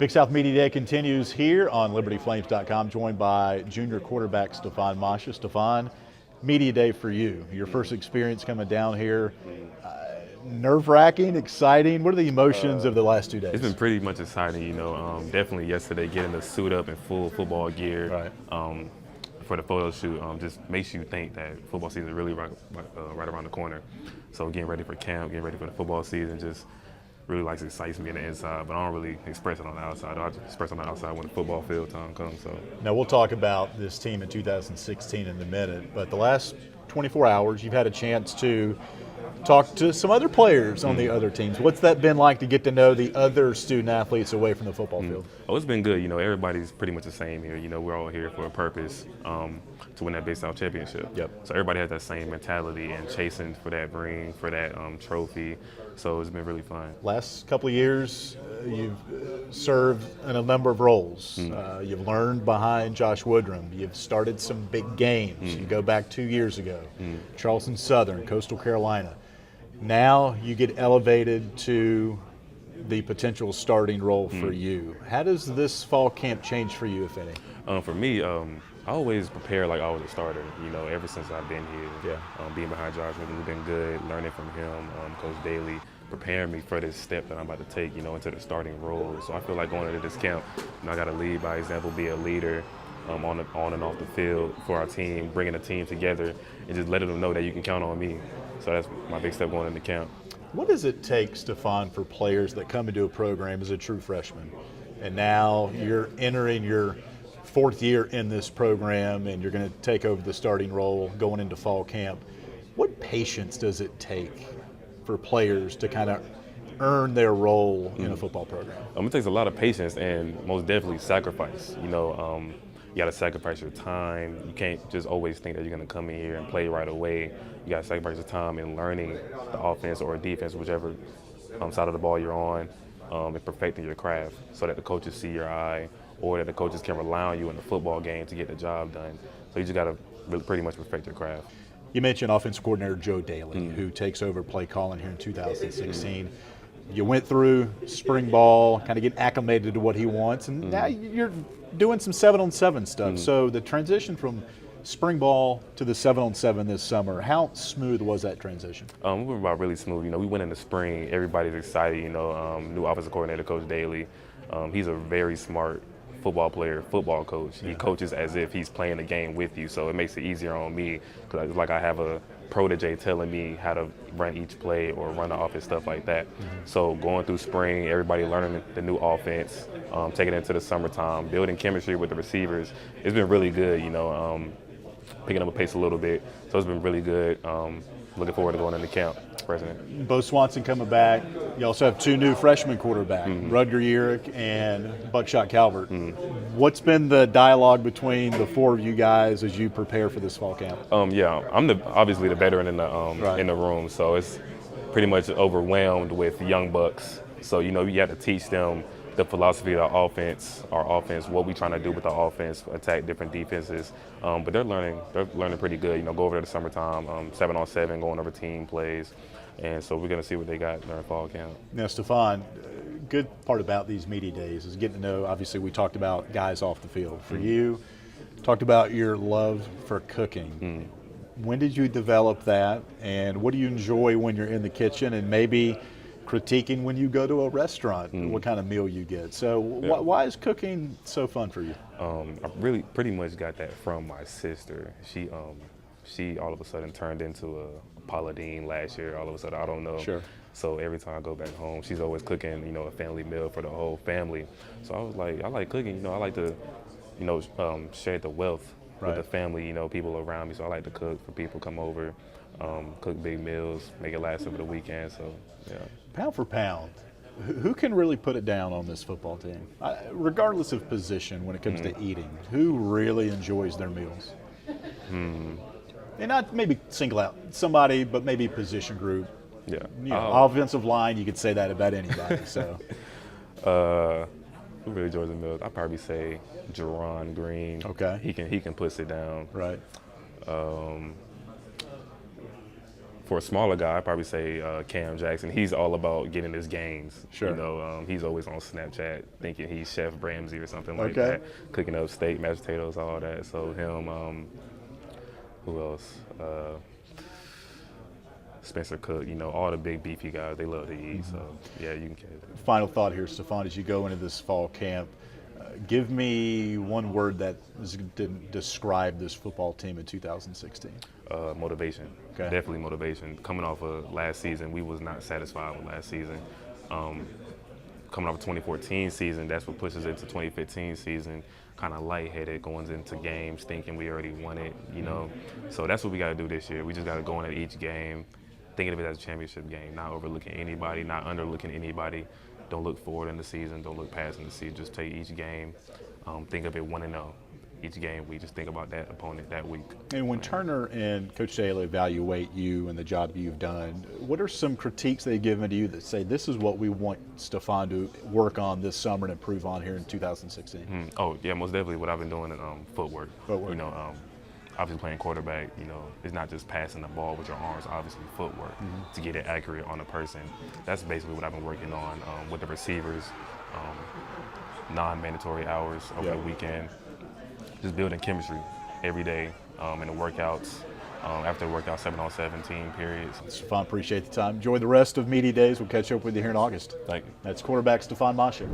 Big South Media Day continues here on LibertyFlames.com, joined by junior quarterback Stephon Masha. Stephon, Media Day for you. Your first experience coming down here. Nerve-wracking, exciting. What are the emotions of the last 2 days? It's been pretty much exciting, definitely yesterday getting the suit up in full football gear. Right. For the photo shoot, just makes you think that football season is really right around the corner. So getting ready for camp, getting ready for the football season, just really excites me on the inside, but I don't really express it on the outside. I just express it on the outside when the football field time comes. So now we'll talk about this team in 2016 in a minute, but the last 24 hours you've had a chance to talk to some other players on the other teams. What's that been like to get to know the other student athletes away from the football field? Oh, it's been good. Everybody's pretty much the same here. We're all here for a purpose, to win that Big South championship. Yep. So everybody has that same mentality and chasing for that ring, for that trophy. So it's been really fun. Last couple of years, you've served in a number of roles. You've learned behind Josh Woodrum. You've started some big games. You go back 2 years ago, Charleston Southern, Coastal Carolina. Now you get elevated to the potential starting role for you. How does this fall camp change for you, if any? For me, I always prepare like I was a starter, ever since I've been here. Yeah. Being behind Josh Woodrum, we've been good, learning from him, Coach Daly, preparing me for this step that I'm about to take, into the starting role. So I feel like going into this camp, I got to lead by example, be a leader on and off the field for our team, bringing the team together, and just letting them know that you can count on me. So that's my big step going into camp. What does it take, Stephon, for players that come into a program as a true freshman, and now you're entering your fourth year in this program and you're going to take over the starting role going into fall camp? What patience does it take for players to kind of earn their role in a football program? It takes a lot of patience and most definitely sacrifice. You got to sacrifice your time. You can't just always think that you're going to come in here and play right away. You got to sacrifice your time in learning the offense or defense, whichever side of the ball you're on, and perfecting your craft so that the coaches see your eye or that the coaches can rely on you in the football game to get the job done. So you just got to really pretty much perfect your craft. You mentioned offensive coordinator Joe Daly, who takes over play calling here in 2016. You went through spring ball, kind of get acclimated to what he wants, and now you're doing some 7-on-7 stuff. So the transition from spring ball to the 7-on-7 this summer, how smooth was that transition? We were about really smooth. We went in the spring, everybody's excited, new offensive coordinator, Coach Daly. He's a very smart football player, football coach. He coaches as if he's playing the game with you, so it makes it easier on me because it's like I have a protege telling me how to run each play or run the offense, stuff like that. So going through spring, everybody learning the new offense, taking it into the summertime, building chemistry with the receivers. It's been really good, picking up a pace a little bit. So it's been really good. Looking forward to going into camp. President. Bo Swanson coming back. You also have two new freshman quarterbacks, Rudger Urick and Buckshot Calvert. What's been the dialogue between the four of you guys as you prepare for this fall camp? Yeah, I'm obviously the veteran in the room, so it's pretty much overwhelmed with young bucks. So you have to teach them the philosophy of our offense, what we're trying to do with the offense, attack different defenses. But they're learning pretty good. Go over there the summertime, 7-on-7, going over team plays. And so we're going to see what they got during fall camp. Now, Stephon, good part about these media days is getting to know, obviously we talked about guys off the field. For you, talked about your love for cooking. When did you develop that, and what do you enjoy when you're in the kitchen, and maybe critiquing when you go to a restaurant, what kind of meal you get? So why is cooking so fun for you? I really pretty much got that from my sister. She all of a sudden turned into a Paula Deen last year. All of a sudden, I don't know. Sure. So every time I go back home, she's always cooking, a family meal for the whole family. So I was like, I like cooking. I like to, share the wealth with the family. People around me. So I like to cook for people come over, cook big meals, make it last over the weekend. So yeah. Pound for pound, who can really put it down on this football team, regardless of position when it comes to eating? Who really enjoys their meals? And not maybe single out somebody, but maybe position group. Yeah. Offensive line, you could say that about anybody. So, who really enjoys the meals? I'd probably say Jerron Green. Okay. He can put it down. Right. for a smaller guy, I'd probably say Cam Jackson. He's all about getting his gains. Sure. You know, he's always on Snapchat thinking he's Chef Ramsay or something like Okay. that, cooking up steak, mashed potatoes, all that. So him, who else? Spencer Cook, you know, all the big beefy guys, they love to eat. So, yeah, you can catch it. Final thought here, Stephon, as you go into this fall camp, give me one word that is to describe this football team in 2016. Motivation. Okay. Definitely motivation. Coming off of last season, we was not satisfied with last season. Coming off of 2014 season, that's what pushes into 2015 season, kind of lightheaded, going into games thinking we already won it, you know. So that's what we got to do this year. We just got to go into each game thinking of it as a championship game, not overlooking anybody, not underlooking anybody. Don't look forward in the season, don't look past in the season. Just take each game, think of it 1-0. Each game, we just think about that opponent that week. And when Turner and Coach Daly evaluate you and the job you've done, what are some critiques they've given to you that say this is what we want Stephon to work on this summer and improve on here in 2016? Oh, yeah, most definitely what I've been doing is footwork. Footwork. You know, obviously playing quarterback, you know, it's not just passing the ball with your arms, obviously footwork to get it accurate on a person. That's basically what I've been working on with the receivers, non-mandatory hours over the weekend. Just building chemistry every day in the workouts, after the workout, 7-on-7 team periods. Stephon, appreciate the time. Enjoy the rest of media days. We'll catch up with you here in August. Thank you. That's quarterback Stephon Masha.